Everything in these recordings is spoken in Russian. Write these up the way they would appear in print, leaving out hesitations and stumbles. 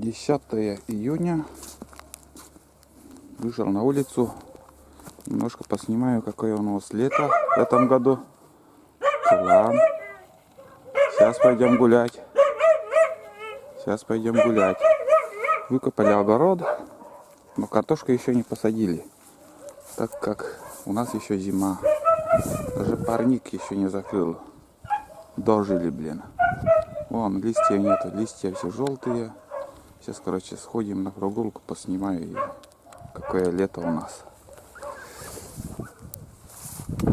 10 июня. Вышел на улицу. Немножко поснимаю, какое у нас лето в этом году. План. Сейчас пойдем гулять. Выкопали огород, но картошку еще не посадили, так как у нас еще зима. Даже парник еще не закрыл. Дожили, блин. Вон, листьев нету, листья все желтые. Сейчас, короче, сходим на прогулку, поснимаю, и какое лето у нас.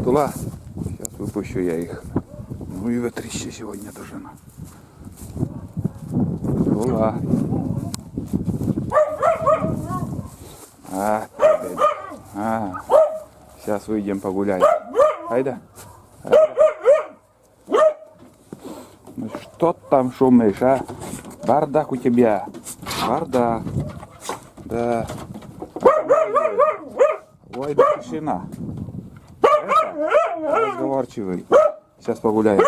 Тула, сейчас выпущу я их. Ну и ветрище сегодня даже. Тула. Сейчас выйдем погулять. Айда. Ну что там шумишь, а? Бардак у тебя. Бардак. Да. Ой, да тишина. Это разговорчивый. Сейчас погуляем.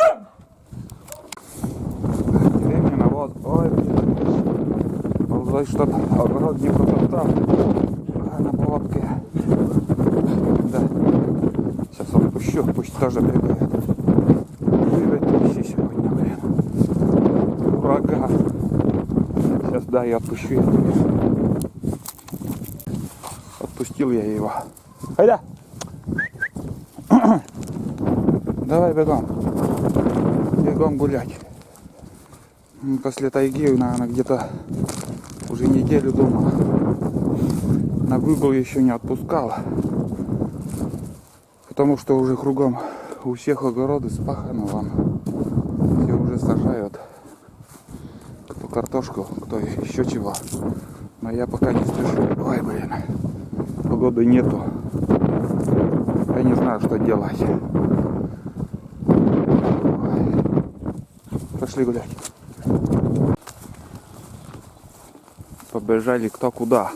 Временно вот. Ой, блин. Что-то огород не протоптал. На поводке. Да. Сейчас отпущу, пусть тоже бегает. Ветрище сегодня, блин. Ураган. Сейчас, да, я отпущу его. Отпустил я его. Айда! Давай бегом. Бегом гулять. После тайги, наверное, где-то уже неделю дома. На выгул еще не отпускал. Потому что уже кругом у всех огороды спаханы, вон. Все уже сажают. Кто картошку, кто еще чего. Но я пока не спешу. Ой, блин. Погоды нету. Я не знаю, что делать. Ой. Пошли гулять. Побежали кто куда.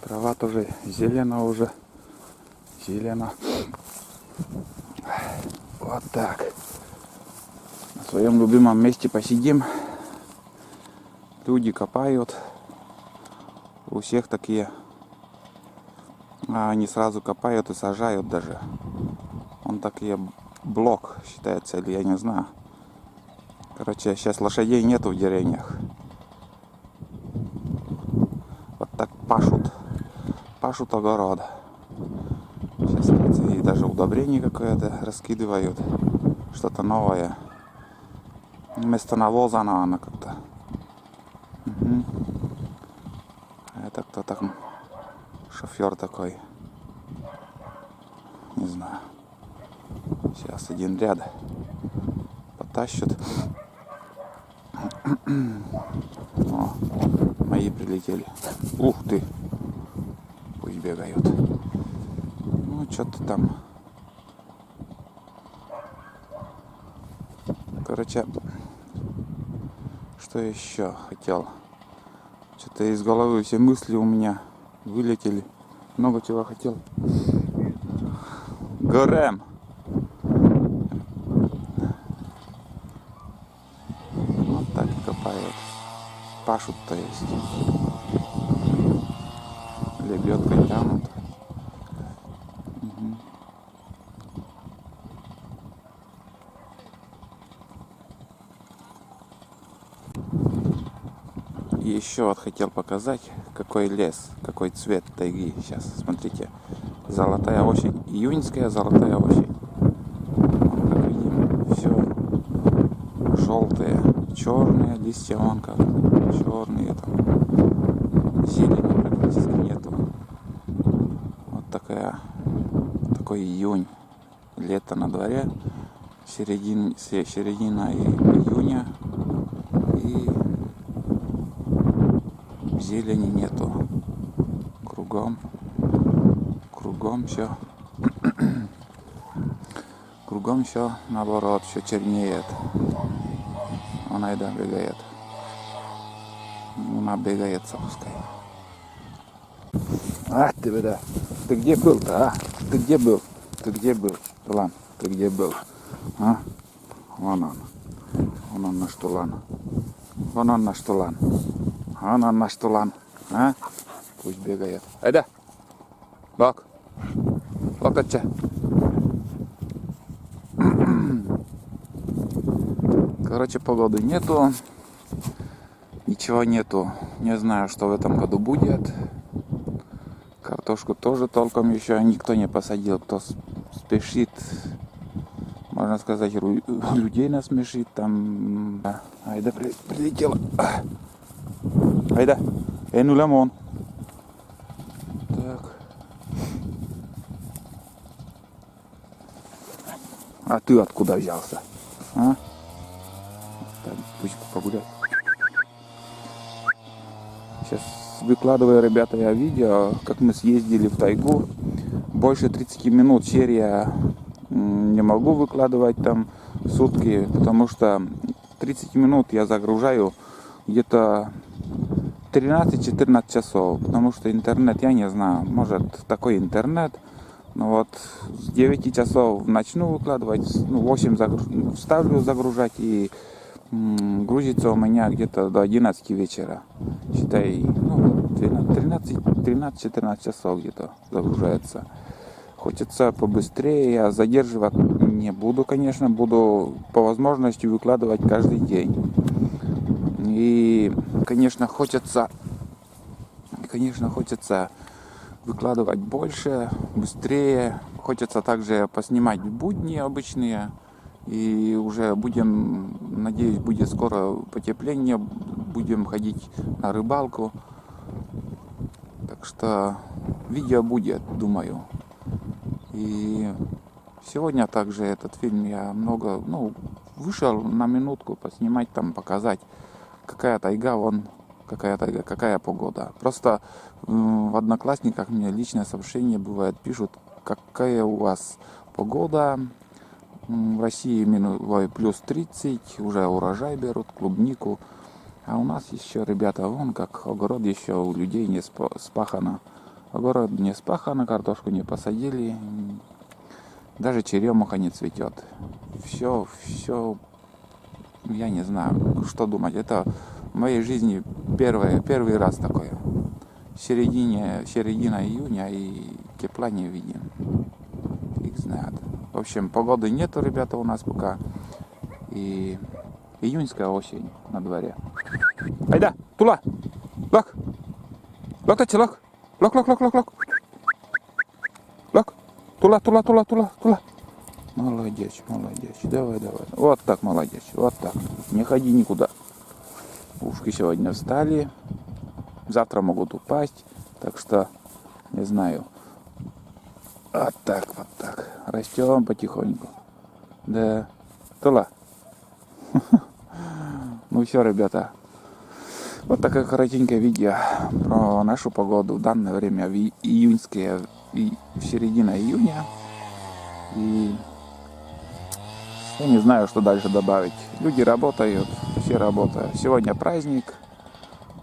Трава тоже зелена уже. Зелена. Вот так. На своем любимом месте посидим. Люди копают. У всех такие. Они сразу копают и сажают даже. Он такие блок считается, или я не знаю. Короче, сейчас лошадей нету в деревнях. Вот так пашут огород. Сейчас и даже удобрение какое-то раскидывают. Что-то новое. Вместо навоза, наверное, как-то. Угу. Это кто там? Шофер такой. Не знаю. Сейчас один ряд потащат. О, мои прилетели. Ух ты. Пусть бегают. Ну, что-то там. Короче, что еще хотел? Что-то из головы все мысли у меня вылетели. Много чего хотел. Горем. Вот так и копают. Пашут, то есть. Лебедкой тянут. Угу. И еще вот хотел показать, какой лес, какой цвет тайги. Сейчас, смотрите. Золотая осень. Июньская золотая осень. Вот, как видим, все желтые, черные листья, вон как черные там. Зелени практически нету. Вот такой июнь. Лето на дворе. Середина июня. И зелени нету. Кругом все. Кругом все наоборот, все чернеет. Она и да бегает. Она бегается, пускай. Ах ты, беда. Ты где был-то, а? Ты где был? Ты где был? План, ты где был? А? Вон он. Вон он наш тулан. Вон он наш тулан. Вон он наш тулан. А? Пусть бегает. Айда. Лок. Локтача. Короче, погоды нету. Ничего нету. Не знаю, что в этом году будет. Картошку тоже толком еще никто не посадил. Кто спешит, можно сказать, людей насмешит. Там... Айда прилетела. Айда. Ну лимон. Так. А ты откуда взялся? А? Так, пусть погуляет. Сейчас выкладываю, ребята, я видео, как мы съездили в тайгу. Больше 30 минут серия не могу выкладывать там в сутки, потому что 30 минут я загружаю где-то 13-14 часов, потому что интернет, я не знаю, может такой интернет, но вот с 9 часов начну выкладывать, 8 ставлю загружать и грузится у меня где-то до 11 вечера. Считай, 13-14 часов где-то загружается. Хочется побыстрее, я задерживать не буду, конечно, буду по возможности выкладывать каждый день. И, конечно, хочется выкладывать больше, быстрее. Хочется также поснимать будни обычные. И уже будем, надеюсь, будет скоро потепление, будем ходить на рыбалку. Так что видео будет, думаю. И сегодня также этот фильм я вышел на минутку поснимать, там показать, какая тайга, какая погода. Просто в Одноклассниках мне личное сообщение бывает, пишут, какая у вас погода. В России плюс 30, уже урожай берут, клубнику. А у нас еще, ребята, вон как огород еще у людей не спахано. Огород не спахано, картошку не посадили. Даже черемуха не цветет. Все, я не знаю, что думать. Это в моей жизни первый раз такое. Середина июня и тепла не видим. Фиг знает. В общем, погоды нету, ребята, у нас пока. И июньская осень на дворе. Айда, тула! Лок! Лок, лок! Лок, лок, лок, лок, лок! Лок! Тула! Молодец. Давай. Вот так, молодец. Вот так. Не ходи никуда. Ушки сегодня встали. Завтра могут упасть. Так что, не знаю. Вот так. Растем потихоньку. Да. Тула. Ну все, ребята. Вот такое коротенькое видео про нашу погоду в данное время, в июньское, в середине июня. И я не знаю, что дальше добавить. Люди работают, все работают. Сегодня праздник,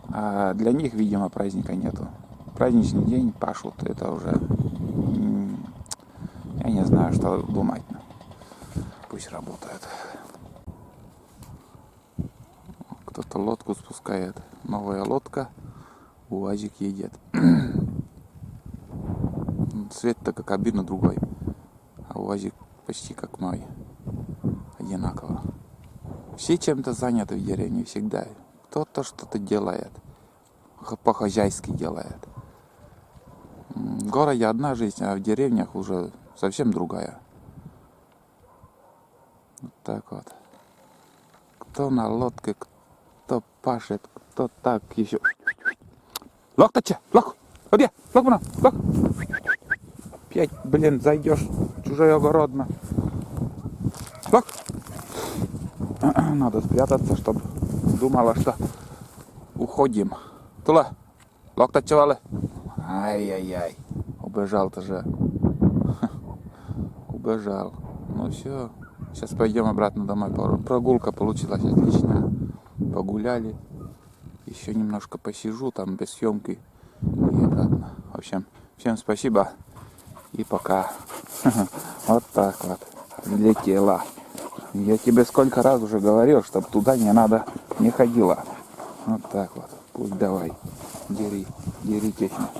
а для них, видимо, праздника нету. Праздничный день пашут, это уже... Я не знаю, что думать. Пусть работают. Кто-то лодку спускает. Новая лодка. УАЗик едет. Цвет-то как обидно другой. А УАЗик почти как мой. Одинаково. Все чем-то заняты в деревне всегда. Кто-то что-то делает. По-хозяйски делает. В городе одна жизнь, а в деревнях уже совсем другая. Вот так вот. Кто на лодке, кто пашет, кто так еще. Лок-тача, лок! Где? Лок, лок! Опять, зайдешь в чужой огород. Лок! Надо спрятаться, чтобы думала, что уходим. Тула! Лок-тача, вale! Ай-яй-яй! Убежал-то же. Убежал. Ну все. Сейчас пойдем обратно домой. Прогулка получилась отличная. Погуляли. Еще немножко посижу там без съемки. И обратно. В общем, всем спасибо. И пока. Вот так вот. Влетела. Я тебе сколько раз уже говорил, чтобы туда не ходила. Вот так вот. Пусть давай. Дери тесно.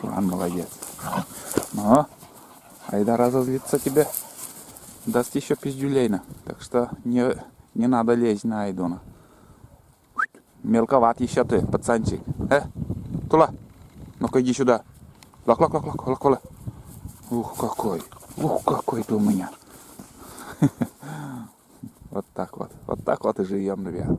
Флан молодец. Но, айда разозлиться тебе. Даст еще пиздюлейна. Так что не надо лезть на Айдона. Мелковат еще ты, пацанчик. Тула, ну-ка иди сюда. Лак. Ух, какой ты у меня. Вот так вот и живем, ребят.